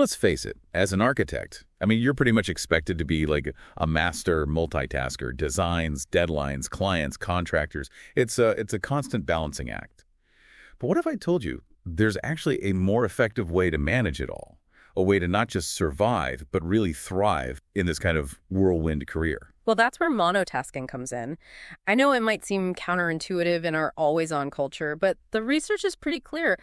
Let's face it, as an architect, I mean, you're pretty much expected to be like a master multitasker, designs, deadlines, clients, contractors. It's a constant balancing act. But what if I told you there's actually a more effective way to manage it all? A way to not just survive, but really thrive in this kind of whirlwind career. Well, that's where monotasking comes in. I know it might seem counterintuitive in our always-on culture, but the research is pretty clear.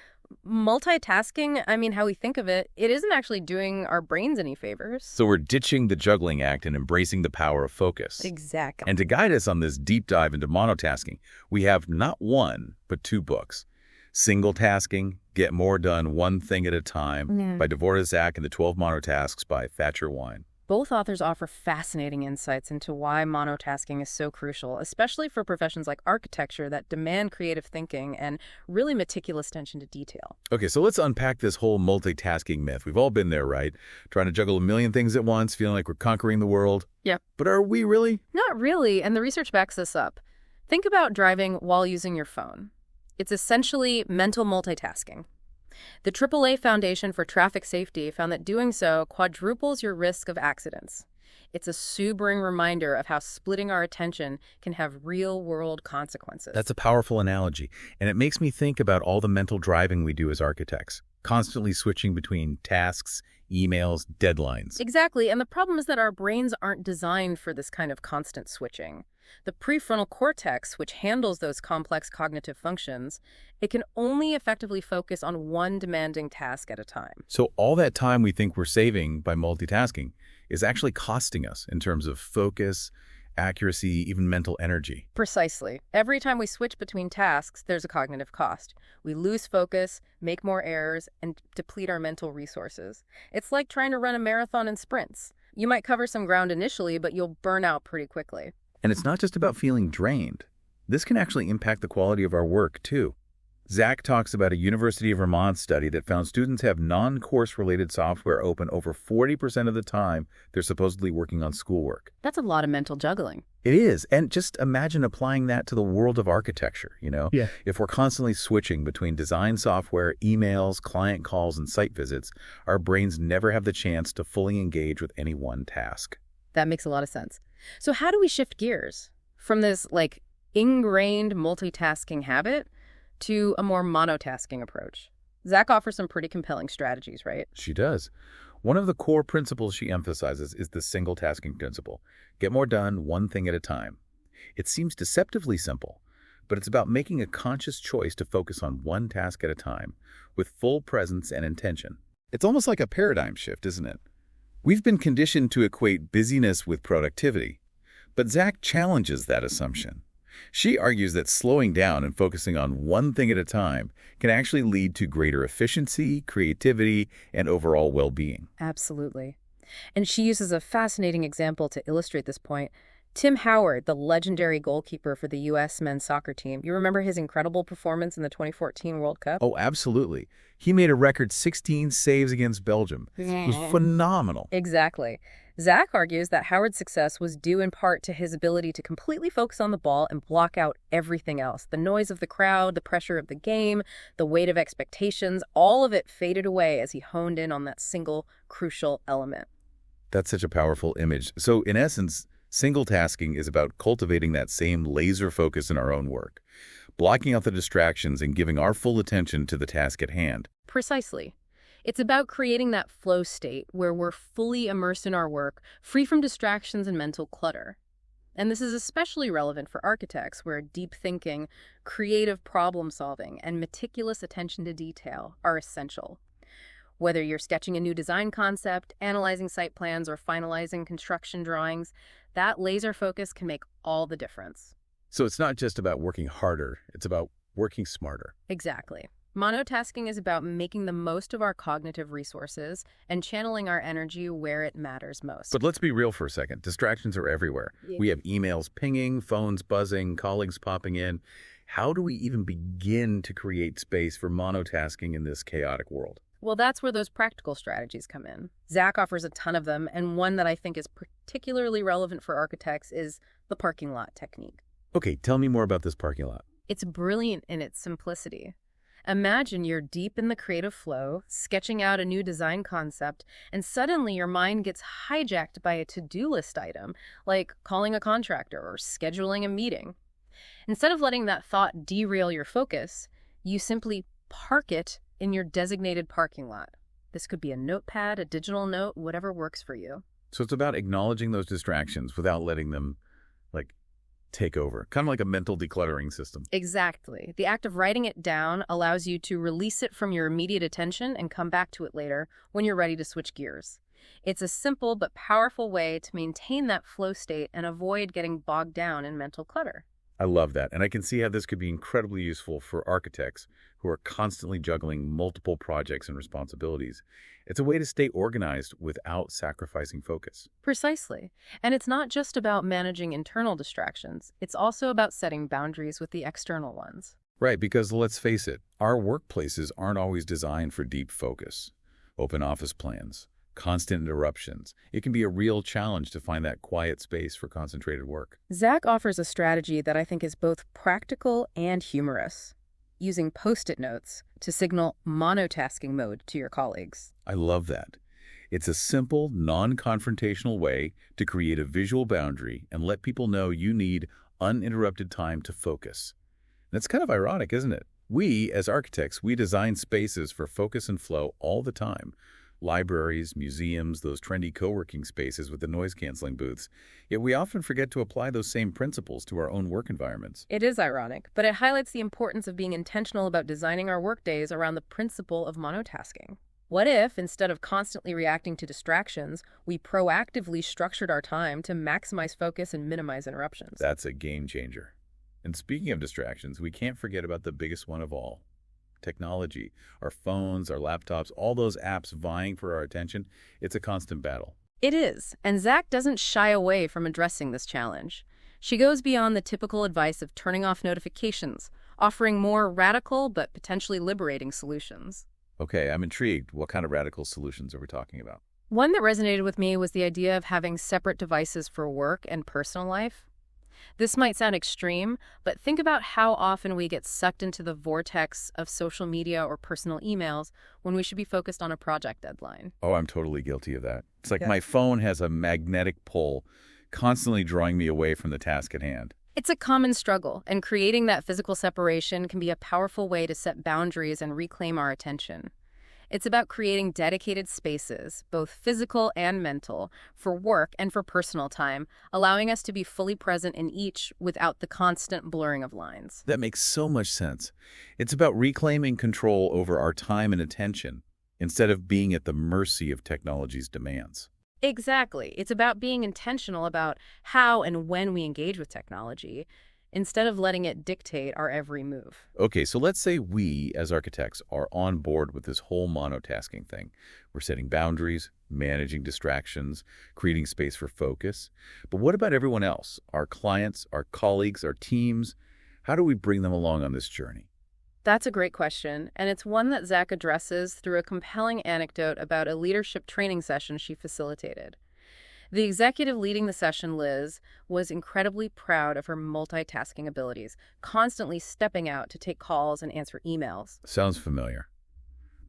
Multitasking, I mean, how we think of it, it isn't actually doing our brains any favors. So we're ditching the juggling act and embracing the power of focus. Exactly. And to guide us on this deep dive into monotasking, we have not one, but two books. Single Tasking, Get More Done One Thing at a Time by Dvorak and the 12 Monotasks by Thatcher Wine. Both authors offer fascinating insights into why monotasking is so crucial, especially for professions like architecture that demand creative thinking and really meticulous attention to detail. Okay, so let's unpack this whole multitasking myth. We've all been there, right? Trying to juggle a million things at once, feeling like we're conquering the world. Yep. But are we really? Not really, and the research backs this up. Think about driving while using your phone. It's essentially mental multitasking. The AAA Foundation for Traffic Safety found that doing so quadruples your risk of accidents. It's a sobering reminder of how splitting our attention can have real-world consequences. That's a powerful analogy, and it makes me think about all the mental driving we do as architects, constantly switching between tasks, emails, deadlines. Exactly, and the problem is that our brains aren't designed for this kind of constant switching. The prefrontal cortex, which handles those complex cognitive functions, it can only effectively focus on one demanding task at a time. So all that time we think we're saving by multitasking is actually costing us in terms of focus, accuracy, even mental energy. Precisely. Every time we switch between tasks, there's a cognitive cost. We lose focus, make more errors, and deplete our mental resources. It's like trying to run a marathon in sprints. You might cover some ground initially, but you'll burn out pretty quickly. And it's not just about feeling drained. This can actually impact the quality of our work, too. Zach talks about a University of Vermont study that found students have non-course related software open over 40% of the time they're supposedly working on schoolwork. That's a lot of mental juggling. It is. And just imagine applying that to the world of architecture, you know? Yeah. If we're constantly switching between design software, emails, client calls, and site visits, our brains never have the chance to fully engage with any one task. That makes a lot of sense. So how do we shift gears from this, ingrained multitasking habit to a more monotasking approach? Zach offers some pretty compelling strategies, right? She does. One of the core principles she emphasizes is the single tasking principle. Get more done one thing at a time. It seems deceptively simple, but it's about making a conscious choice to focus on one task at a time with full presence and intention. It's almost like a paradigm shift, isn't it? We've been conditioned to equate busyness with productivity, but Zach challenges that assumption. She argues that slowing down and focusing on one thing at a time can actually lead to greater efficiency, creativity, and overall well-being. Absolutely. And she uses a fascinating example to illustrate this point. Tim Howard, the legendary goalkeeper for the U.S. men's soccer team, you remember his incredible performance in the 2014 World Cup? Oh, absolutely. He made a record 16 saves against Belgium. It was phenomenal. Exactly. Zach argues that Howard's success was due in part to his ability to completely focus on the ball and block out everything else. The noise of the crowd, the pressure of the game, the weight of expectations, all of it faded away as he honed in on that single crucial element. That's such a powerful image. So in essence, single tasking is about cultivating that same laser focus in our own work, blocking out the distractions and giving our full attention to the task at hand. Precisely. It's about creating that flow state where we're fully immersed in our work, free from distractions and mental clutter. And this is especially relevant for architects, where deep thinking, creative problem solving, and meticulous attention to detail are essential. Whether you're sketching a new design concept, analyzing site plans, or finalizing construction drawings, that laser focus can make all the difference. So it's not just about working harder, it's about working smarter. Exactly. Monotasking is about making the most of our cognitive resources and channeling our energy where it matters most. But let's be real for a second. Distractions are everywhere. Yeah. We have emails pinging, phones buzzing, colleagues popping in. How do we even begin to create space for monotasking in this chaotic world? Well, that's where those practical strategies come in. Zach offers a ton of them, and one that I think is particularly relevant for architects is the parking lot technique. Okay, tell me more about this parking lot. It's brilliant in its simplicity. Imagine you're deep in the creative flow, sketching out a new design concept, and suddenly your mind gets hijacked by a to-do list item, like calling a contractor or scheduling a meeting. Instead of letting that thought derail your focus, you simply park it in your designated parking lot. This could be a notepad, a digital note, whatever works for you. So it's about acknowledging those distractions without letting them, like, take over. Kind of like a mental decluttering system. Exactly. The act of writing it down allows you to release it from your immediate attention and come back to it later when you're ready to switch gears. It's a simple but powerful way to maintain that flow state and avoid getting bogged down in mental clutter. I love that. And I can see how this could be incredibly useful for architects who are constantly juggling multiple projects and responsibilities. It's a way to stay organized without sacrificing focus. Precisely. And it's not just about managing internal distractions. It's also about setting boundaries with the external ones. Right, because let's face it, our workplaces aren't always designed for deep focus. Open office plans, constant interruptions. It can be a real challenge to find that quiet space for concentrated work. Zach offers a strategy that I think is both practical and humorous, using Post-it notes to signal monotasking mode to your colleagues. I love that. It's a simple, non-confrontational way to create a visual boundary and let people know you need uninterrupted time to focus. And it's kind of ironic, isn't it? We, as architects, we design spaces for focus and flow all the time. Libraries, museums, those trendy co-working spaces with the noise-canceling booths. Yet we often forget to apply those same principles to our own work environments. It is ironic, but it highlights the importance of being intentional about designing our workdays around the principle of monotasking. What if, instead of constantly reacting to distractions, we proactively structured our time to maximize focus and minimize interruptions? That's a game changer. And speaking of distractions, we can't forget about the biggest one of all. Technology, our phones, our laptops, all those apps vying for our attention. It's a constant battle. It is, and Zach doesn't shy away from addressing this challenge. She goes beyond the typical advice of turning off notifications, offering more radical but potentially liberating solutions. Okay, I'm intrigued. What kind of radical solutions are we talking about? One that resonated with me was the idea of having separate devices for work and personal life. This might sound extreme, but think about how often we get sucked into the vortex of social media or personal emails when we should be focused on a project deadline. Oh, I'm totally guilty of that. It's like Yeah. my phone has a magnetic pull, constantly drawing me away from the task at hand. It's a common struggle, and creating that physical separation can be a powerful way to set boundaries and reclaim our attention. It's about creating dedicated spaces, both physical and mental, for work and for personal time, allowing us to be fully present in each without the constant blurring of lines. That makes so much sense. It's about reclaiming control over our time and attention instead of being at the mercy of technology's demands. Exactly. It's about being intentional about how and when we engage with technology, instead of letting it dictate our every move. Okay, so let's say we, as architects, are on board with this whole monotasking thing. We're setting boundaries, managing distractions, creating space for focus. But what about everyone else? Our clients, our colleagues, our teams? How do we bring them along on this journey? That's a great question, and it's one that Zach addresses through a compelling anecdote about a leadership training session she facilitated. The executive leading the session, Liz, was incredibly proud of her multitasking abilities, constantly stepping out to take calls and answer emails. Sounds familiar.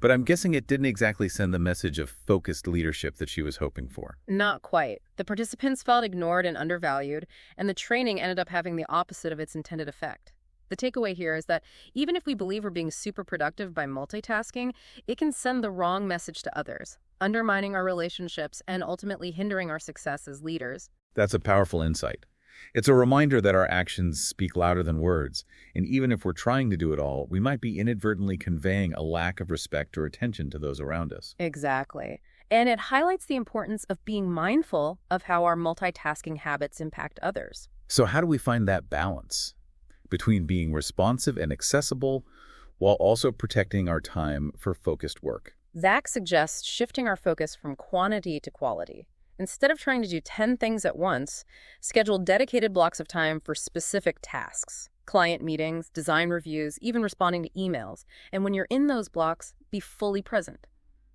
But I'm guessing it didn't exactly send the message of focused leadership that she was hoping for. Not quite. The participants felt ignored and undervalued, and the training ended up having the opposite of its intended effect. The takeaway here is that even if we believe we're being super productive by multitasking, it can send the wrong message to others, undermining our relationships and ultimately hindering our success as leaders. That's a powerful insight. It's a reminder that our actions speak louder than words, and even if we're trying to do it all, we might be inadvertently conveying a lack of respect or attention to those around us. Exactly. And it highlights the importance of being mindful of how our multitasking habits impact others. So how do we find that balance between being responsive and accessible while also protecting our time for focused work? Zach suggests shifting our focus from quantity to quality. Instead of trying to do 10 things at once, schedule dedicated blocks of time for specific tasks, client meetings, design reviews, even responding to emails. And when you're in those blocks, be fully present.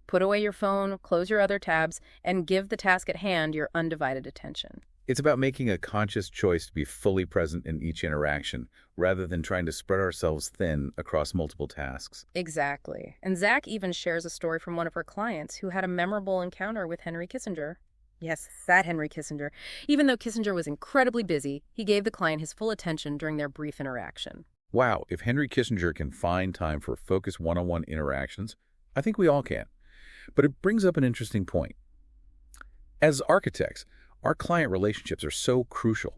Put away your phone, close your other tabs, and give the task at hand your undivided attention. It's about making a conscious choice to be fully present in each interaction, rather than trying to spread ourselves thin across multiple tasks. Exactly. And Zach even shares a story from one of her clients who had a memorable encounter with Henry Kissinger. Yes, that Henry Kissinger. Even though Kissinger was incredibly busy, he gave the client his full attention during their brief interaction. Wow, if Henry Kissinger can find time for focused one-on-one interactions, I think we all can. But it brings up an interesting point. As architects, our client relationships are so crucial.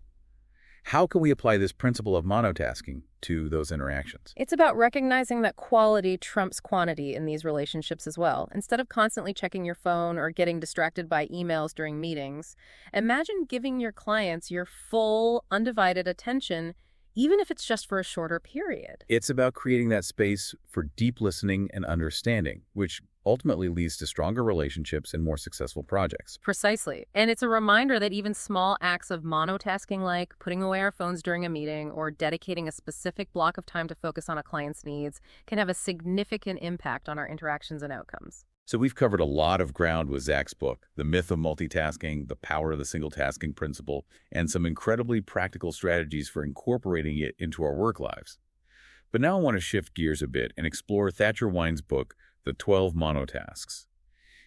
How can we apply this principle of monotasking to those interactions? It's about recognizing that quality trumps quantity in these relationships as well. Instead of constantly checking your phone or getting distracted by emails during meetings, imagine giving your clients your full, undivided attention, even if it's just for a shorter period. It's about creating that space for deep listening and understanding, which ultimately leads to stronger relationships and more successful projects. Precisely. And it's a reminder that even small acts of monotasking, like putting away our phones during a meeting or dedicating a specific block of time to focus on a client's needs, can have a significant impact on our interactions and outcomes. So we've covered a lot of ground with Zach's book, The Myth of Multitasking, The Power of the Single Tasking Principle, and some incredibly practical strategies for incorporating it into our work lives. But now I want to shift gears a bit and explore Thatcher Wine's book, The 12 Monotasks.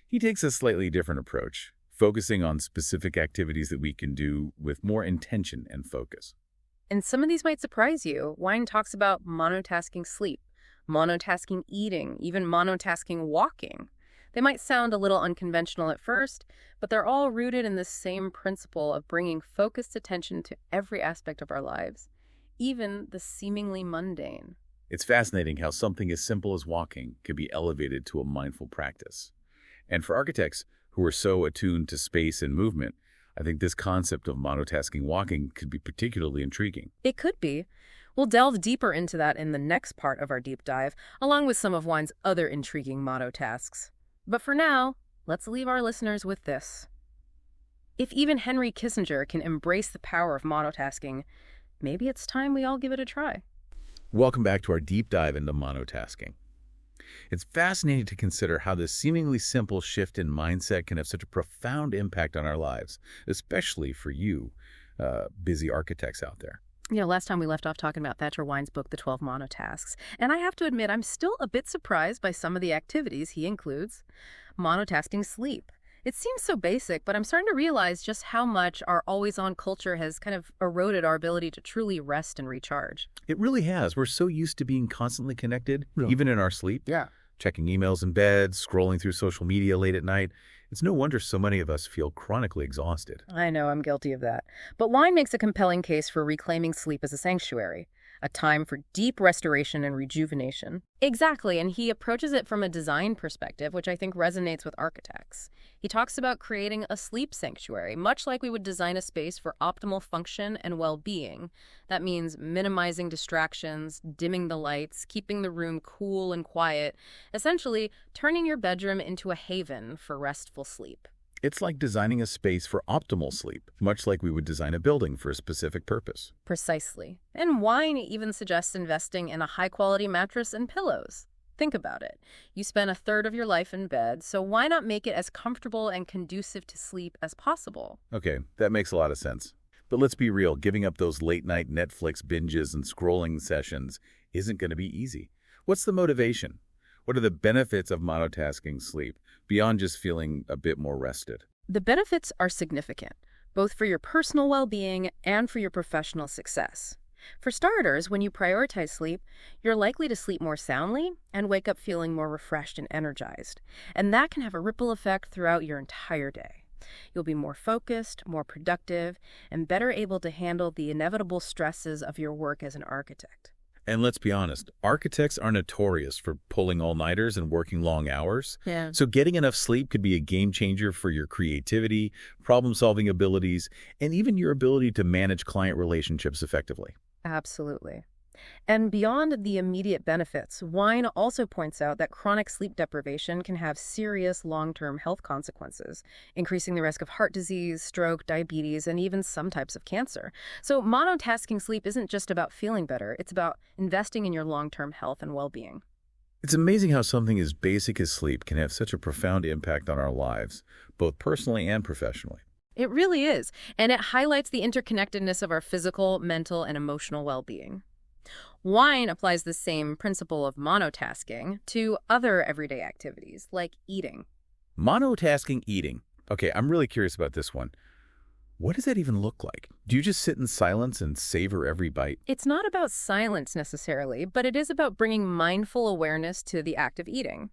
He takes a slightly different approach, focusing on specific activities that we can do with more intention and focus. And some of these might surprise you. Wine talks about monotasking sleep, monotasking eating, even monotasking walking. They might sound a little unconventional at first, but they're all rooted in the same principle of bringing focused attention to every aspect of our lives, even the seemingly mundane. It's fascinating how something as simple as walking can be elevated to a mindful practice. And for architects who are so attuned to space and movement, I think this concept of monotasking walking could be particularly intriguing. It could be. We'll delve deeper into that in the next part of our deep dive, along with some of Wine's other intriguing monotasks. But for now, let's leave our listeners with this. If even Henry Kissinger can embrace the power of monotasking, maybe it's time we all give it a try. Welcome back to our deep dive into monotasking. It's fascinating to consider how this seemingly simple shift in mindset can have such a profound impact on our lives, especially for you, busy architects out there. Last time we left off talking about Thatcher Wine's book, The 12 Monotasks. And I have to admit, I'm still a bit surprised by some of the activities he includes. Monotasking sleep. It seems so basic, but I'm starting to realize just how much our always-on culture has kind of eroded our ability to truly rest and recharge. It really has. We're so used to being constantly connected, even in our sleep. Yeah. Checking emails in bed, scrolling through social media late at night. It's no wonder so many of us feel chronically exhausted. I know, I'm guilty of that. But Wine makes a compelling case for reclaiming sleep as a sanctuary, a time for deep restoration and rejuvenation. Exactly, and he approaches it from a design perspective, which I think resonates with architects. He talks about creating a sleep sanctuary, much like we would design a space for optimal function and well-being. That means minimizing distractions, dimming the lights, keeping the room cool and quiet, essentially turning your bedroom into a haven for restful sleep. It's like designing a space for optimal sleep, much like we would design a building for a specific purpose. Precisely. And Wine even suggests investing in a high-quality mattress and pillows. Think about it. You spend a third of your life in bed, so why not make it as comfortable and conducive to sleep as possible? Okay, that makes a lot of sense. But let's be real, giving up those late-night Netflix binges and scrolling sessions isn't going to be easy. What's the motivation? What are the benefits of monotasking sleep, beyond just feeling a bit more rested? The benefits are significant, both for your personal well-being and for your professional success. For starters, when you prioritize sleep, you're likely to sleep more soundly and wake up feeling more refreshed and energized. And that can have a ripple effect throughout your entire day. You'll be more focused, more productive, and better able to handle the inevitable stresses of your work as an architect. And let's be honest, architects are notorious for pulling all-nighters and working long hours. Yeah. So getting enough sleep could be a game changer for your creativity, problem-solving abilities, and even your ability to manage client relationships effectively. Absolutely. And beyond the immediate benefits, Wine also points out that chronic sleep deprivation can have serious long-term health consequences, increasing the risk of heart disease, stroke, diabetes, and even some types of cancer. So monotasking sleep isn't just about feeling better, it's about investing in your long-term health and well-being. It's amazing how something as basic as sleep can have such a profound impact on our lives, both personally and professionally. It really is. And it highlights the interconnectedness of our physical, mental, and emotional well-being. Wine applies the same principle of monotasking to other everyday activities, like eating. Monotasking eating. Okay, I'm really curious about this one. What does that even look like? Do you just sit in silence and savor every bite? It's not about silence necessarily, but it is about bringing mindful awareness to the act of eating.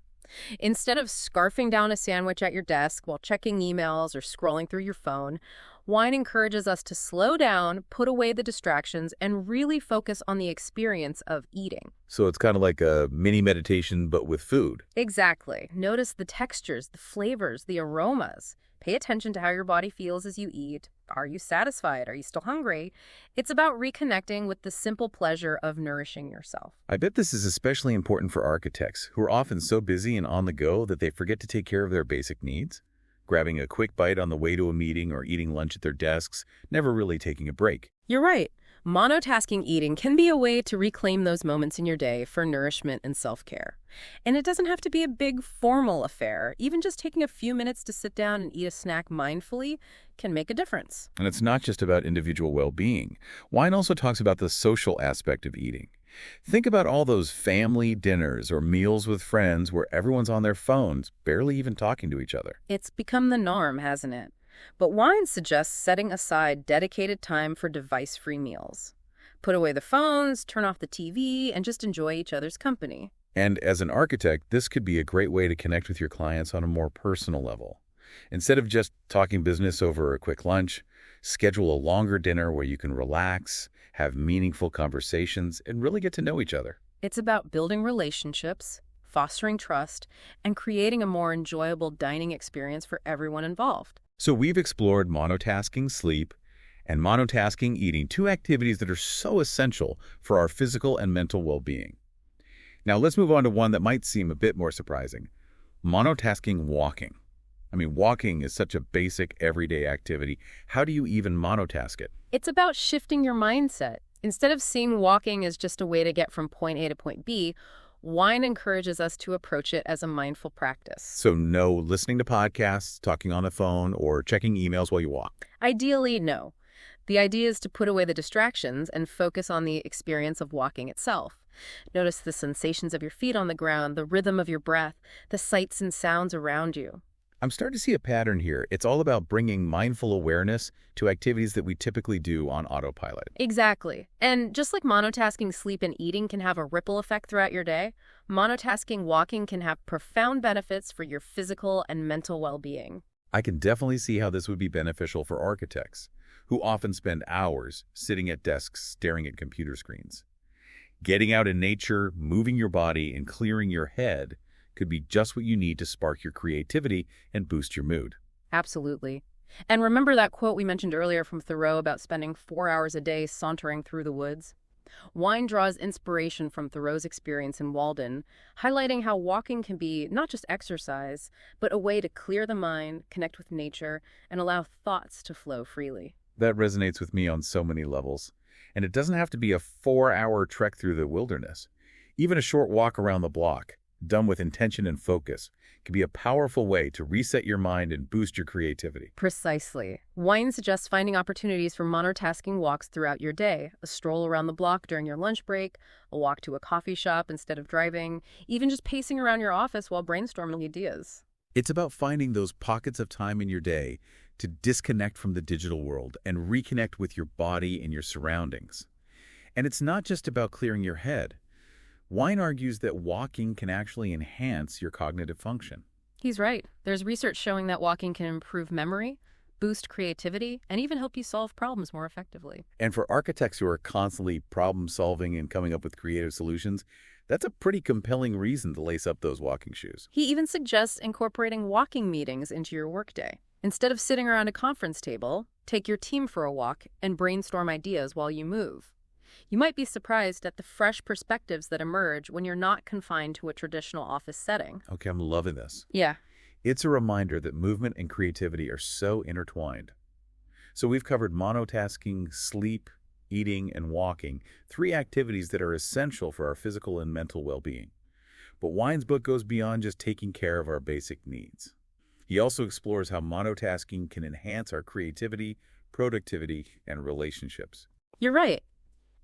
Instead of scarfing down a sandwich at your desk while checking emails or scrolling through your phone, wine encourages us to slow down, put away the distractions, and really focus on the experience of eating. So it's kind of like a mini meditation, but with food. Exactly. Notice the textures, the flavors, the aromas. Pay attention to how your body feels as you eat. Are you satisfied? Are you still hungry? It's about reconnecting with the simple pleasure of nourishing yourself. I bet this is especially important for architects, who are often so busy and on the go that they forget to take care of their basic needs. Grabbing a quick bite on the way to a meeting or eating lunch at their desks, never really taking a break. You're right. Monotasking eating can be a way to reclaim those moments in your day for nourishment and self-care. And it doesn't have to be a big formal affair. Even just taking a few minutes to sit down and eat a snack mindfully can make a difference. And it's not just about individual well-being. Wine also talks about the social aspect of eating. Think about all those family dinners or meals with friends where everyone's on their phones, barely even talking to each other. It's become the norm, hasn't it? But wine suggests setting aside dedicated time for device-free meals. Put away the phones, turn off the TV, and just enjoy each other's company. And as an architect, this could be a great way to connect with your clients on a more personal level. Instead of just talking business over a quick lunch, schedule a longer dinner where you can relax, have meaningful conversations, and really get to know each other. It's about building relationships, fostering trust, and creating a more enjoyable dining experience for everyone involved. So we've explored monotasking sleep and monotasking eating, two activities that are so essential for our physical and mental well-being. Now let's move on to one that might seem a bit more surprising: monotasking walking. I mean, walking is such a basic everyday activity. How do you even monotask it? It's about shifting your mindset. Instead of seeing walking as just a way to get from point A to point B, wine encourages us to approach it as a mindful practice. So no listening to podcasts, talking on the phone, or checking emails while you walk. Ideally, no. The idea is to put away the distractions and focus on the experience of walking itself. Notice the sensations of your feet on the ground, the rhythm of your breath, the sights and sounds around you. I'm starting to see a pattern here. It's all about bringing mindful awareness to activities that we typically do on autopilot. Exactly. And just like monotasking sleep and eating can have a ripple effect throughout your day, monotasking walking can have profound benefits for your physical and mental well-being. I can definitely see how this would be beneficial for architects, who often spend hours sitting at desks staring at computer screens. Getting out in nature, moving your body, and clearing your head could be just what you need to spark your creativity and boost your mood. Absolutely. And remember that quote we mentioned earlier from Thoreau about spending 4 hours a day sauntering through the woods? Wine draws inspiration from Thoreau's experience in Walden, highlighting how walking can be not just exercise, but a way to clear the mind, connect with nature, and allow thoughts to flow freely. That resonates with me on so many levels. And it doesn't have to be a 4-hour trek through the wilderness. Even a short walk around the block, done with intention and focus, can be a powerful way to reset your mind and boost your creativity. Precisely. Wine suggests finding opportunities for monotasking walks throughout your day, a stroll around the block during your lunch break, a walk to a coffee shop instead of driving, even just pacing around your office while brainstorming ideas. It's about finding those pockets of time in your day to disconnect from the digital world and reconnect with your body and your surroundings. And it's not just about clearing your head. Wine argues that walking can actually enhance your cognitive function. He's right. There's research showing that walking can improve memory, boost creativity, and even help you solve problems more effectively. And for architects who are constantly problem-solving and coming up with creative solutions, that's a pretty compelling reason to lace up those walking shoes. He even suggests incorporating walking meetings into your workday. Instead of sitting around a conference table, take your team for a walk and brainstorm ideas while you move. You might be surprised at the fresh perspectives that emerge when you're not confined to a traditional office setting. Okay, I'm loving this. Yeah. It's a reminder that movement and creativity are so intertwined. So we've covered monotasking, sleep, eating, and walking, 3 activities that are essential for our physical and mental well-being. But Wine's book goes beyond just taking care of our basic needs. He also explores how monotasking can enhance our creativity, productivity, and relationships. You're right.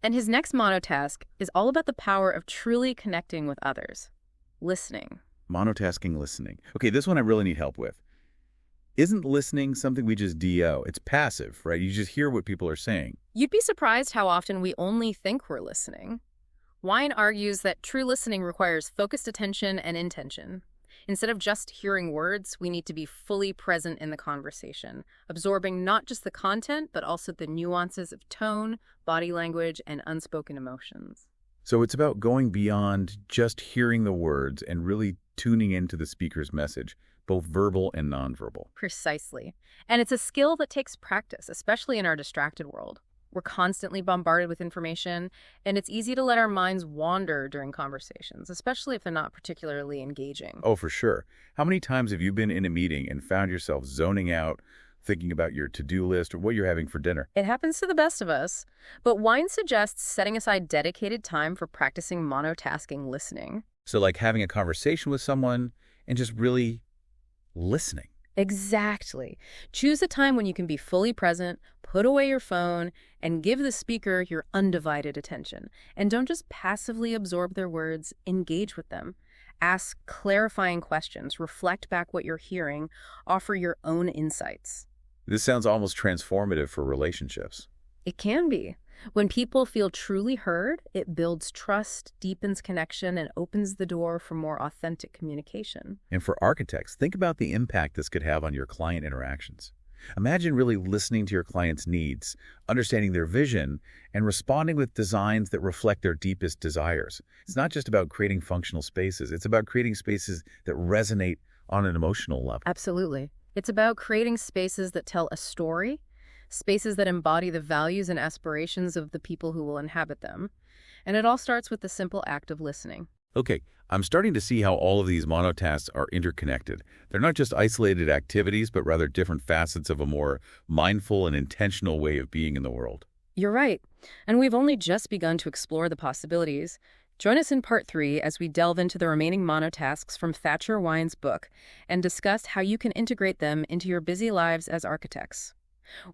And his next monotask is all about the power of truly connecting with others. Listening. Monotasking listening. Okay, this one I really need help with. Isn't listening something we just DO? It's passive, right? You just hear what people are saying. You'd be surprised how often we only think we're listening. Wine argues that true listening requires focused attention and intention. Instead of just hearing words, we need to be fully present in the conversation, absorbing not just the content, but also the nuances of tone, body language, and unspoken emotions. So it's about going beyond just hearing the words and really tuning into the speaker's message, both verbal and nonverbal. Precisely. And it's a skill that takes practice, especially in our distracted world. We're constantly bombarded with information, and it's easy to let our minds wander during conversations, especially if they're not particularly engaging. Oh, for sure. How many times have you been in a meeting and found yourself zoning out, thinking about your to-do list or what you're having for dinner? It happens to the best of us, but Wine suggests setting aside dedicated time for practicing monotasking listening. So like having a conversation with someone and just really listening. Exactly. Choose a time when you can be fully present, put away your phone, and give the speaker your undivided attention. And don't just passively absorb their words, engage with them. Ask clarifying questions, reflect back what you're hearing, offer your own insights. This sounds almost transformative for relationships. It can be. When people feel truly heard, it builds trust, deepens connection, and opens the door for more authentic communication. And for architects, think about the impact this could have on your client interactions. Imagine really listening to your client's needs, understanding their vision, and responding with designs that reflect their deepest desires. It's not just about creating functional spaces. It's about creating spaces that resonate on an emotional level. Absolutely. It's about creating spaces that tell a story, spaces that embody the values and aspirations of the people who will inhabit them. And it all starts with the simple act of listening. Okay, I'm starting to see how all of these monotasks are interconnected. They're not just isolated activities, but rather different facets of a more mindful and intentional way of being in the world. You're right. And we've only just begun to explore the possibilities. Join us in part 3 as we delve into the remaining monotasks from Thatcher Wine's book and discuss how you can integrate them into your busy lives as architects.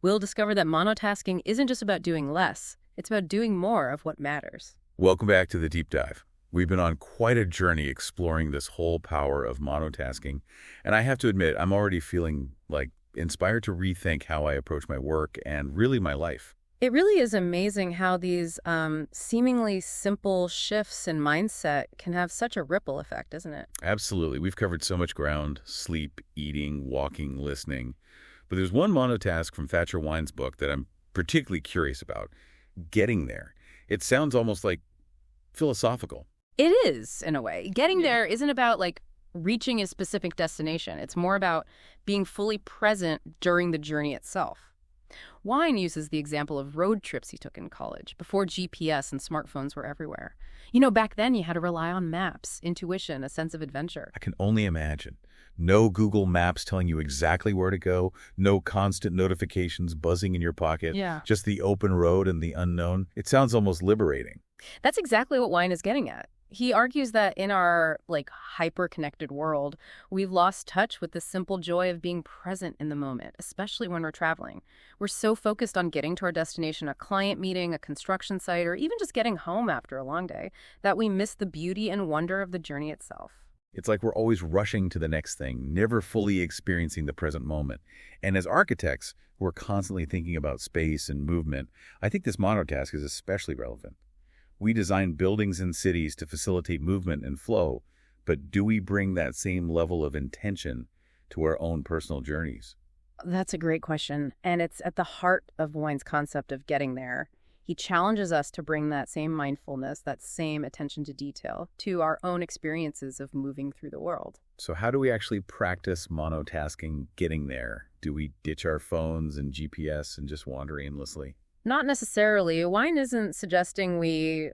We'll discover that monotasking isn't just about doing less, it's about doing more of what matters. Welcome back to the Deep Dive. We've been on quite a journey exploring this whole power of monotasking, and I have to admit, I'm already feeling like inspired to rethink how I approach my work and really my life. It really is amazing how these seemingly simple shifts in mindset can have such a ripple effect, isn't it? Absolutely. We've covered so much ground: sleep, eating, walking, listening. But there's one monotask from Thatcher Wine's book that I'm particularly curious about: getting there. It sounds almost like philosophical. It is, in a way. Getting there isn't about, reaching a specific destination. It's more about being fully present during the journey itself. Wine uses the example of road trips he took in college, before GPS and smartphones were everywhere. Back then you had to rely on maps, intuition, a sense of adventure. I can only imagine. No Google Maps telling you exactly where to go, no constant notifications buzzing in your pocket, just the open road and the unknown. It sounds almost liberating. That's exactly what Wine is getting at. He argues that in our, hyper-connected world, we've lost touch with the simple joy of being present in the moment, especially when we're traveling. We're so focused on getting to our destination, a client meeting, a construction site, or even just getting home after a long day, that we miss the beauty and wonder of the journey itself. It's like we're always rushing to the next thing, never fully experiencing the present moment. And as architects, we're constantly thinking about space and movement. I think this monotask is especially relevant. We design buildings and cities to facilitate movement and flow, but do we bring that same level of intention to our own personal journeys? That's a great question, and it's at the heart of Wine's concept of getting there. He challenges us to bring that same mindfulness, that same attention to detail, to our own experiences of moving through the world. So how do we actually practice monotasking getting there? Do we ditch our phones and GPS and just wander aimlessly? Not necessarily. Wine isn't suggesting we,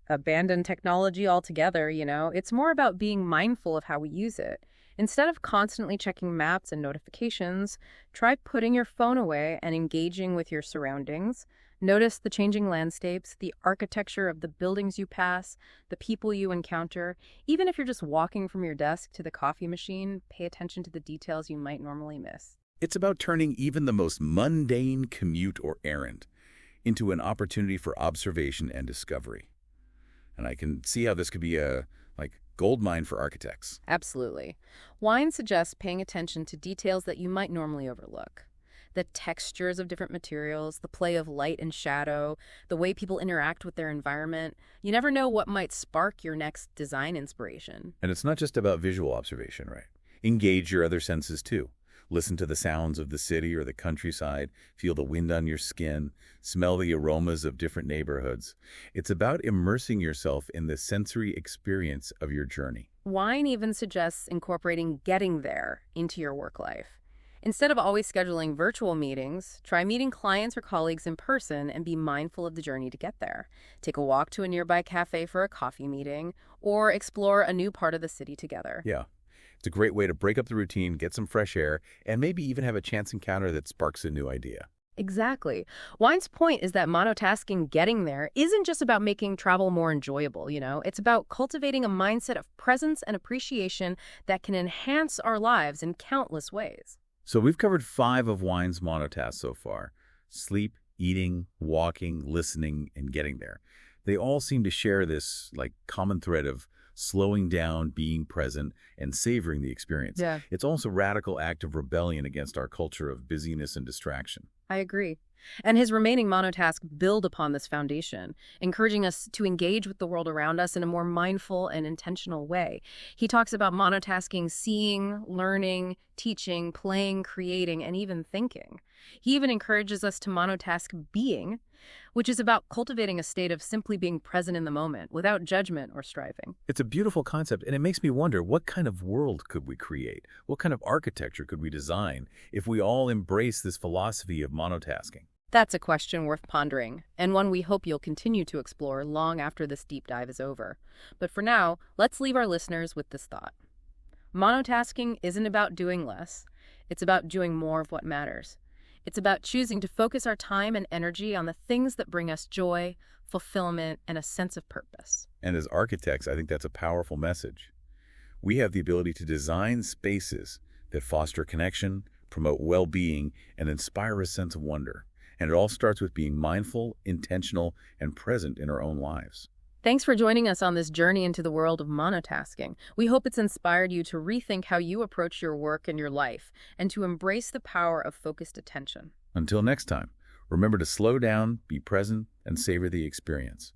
abandon technology altogether, It's more about being mindful of how we use it. Instead of constantly checking maps and notifications, try putting your phone away and engaging with your surroundings. Notice the changing landscapes, the architecture of the buildings you pass, the people you encounter. Even if you're just walking from your desk to the coffee machine, pay attention to the details you might normally miss. It's about turning even the most mundane commute or errand into an opportunity for observation and discovery. And I can see how this could be a gold mine for architects. Absolutely. Wine suggests paying attention to details that you might normally overlook. The textures of different materials, the play of light and shadow, the way people interact with their environment. You never know what might spark your next design inspiration. And it's not just about visual observation, right? Engage your other senses too. Listen to the sounds of the city or the countryside, feel the wind on your skin, smell the aromas of different neighborhoods. It's about immersing yourself in the sensory experience of your journey. Wine even suggests incorporating getting there into your work life. Instead of always scheduling virtual meetings, try meeting clients or colleagues in person and be mindful of the journey to get there. Take a walk to a nearby cafe for a coffee meeting, or explore a new part of the city together. Yeah. It's a great way to break up the routine, get some fresh air, and maybe even have a chance encounter that sparks a new idea. Exactly. Wine's point is that monotasking getting there isn't just about making travel more enjoyable, It's about cultivating a mindset of presence and appreciation that can enhance our lives in countless ways. So we've covered 5 of Wine's monotasks so far: sleep, eating, walking, listening, and getting there. They all seem to share this common thread of slowing down, being present, and savoring the experience. Yeah. It's also a radical act of rebellion against our culture of busyness and distraction. I agree. And his remaining monotasks build upon this foundation, encouraging us to engage with the world around us in a more mindful and intentional way. He talks about monotasking seeing, learning, teaching, playing, creating, and even thinking. He even encourages us to monotask being, which is about cultivating a state of simply being present in the moment without judgment or striving. It's a beautiful concept, and it makes me wonder, what kind of world could we create? What kind of architecture could we design if we all embrace this philosophy of monotasking? That's a question worth pondering, and one we hope you'll continue to explore long after this deep dive is over. But for now, let's leave our listeners with this thought. Monotasking isn't about doing less. It's about doing more of what matters. It's about choosing to focus our time and energy on the things that bring us joy, fulfillment, and a sense of purpose. And as architects, I think that's a powerful message. We have the ability to design spaces that foster connection, promote well-being, and inspire a sense of wonder. And it all starts with being mindful, intentional, and present in our own lives. Thanks for joining us on this journey into the world of monotasking. We hope it's inspired you to rethink how you approach your work and your life, and to embrace the power of focused attention. Until next time, remember to slow down, be present, and savor the experience.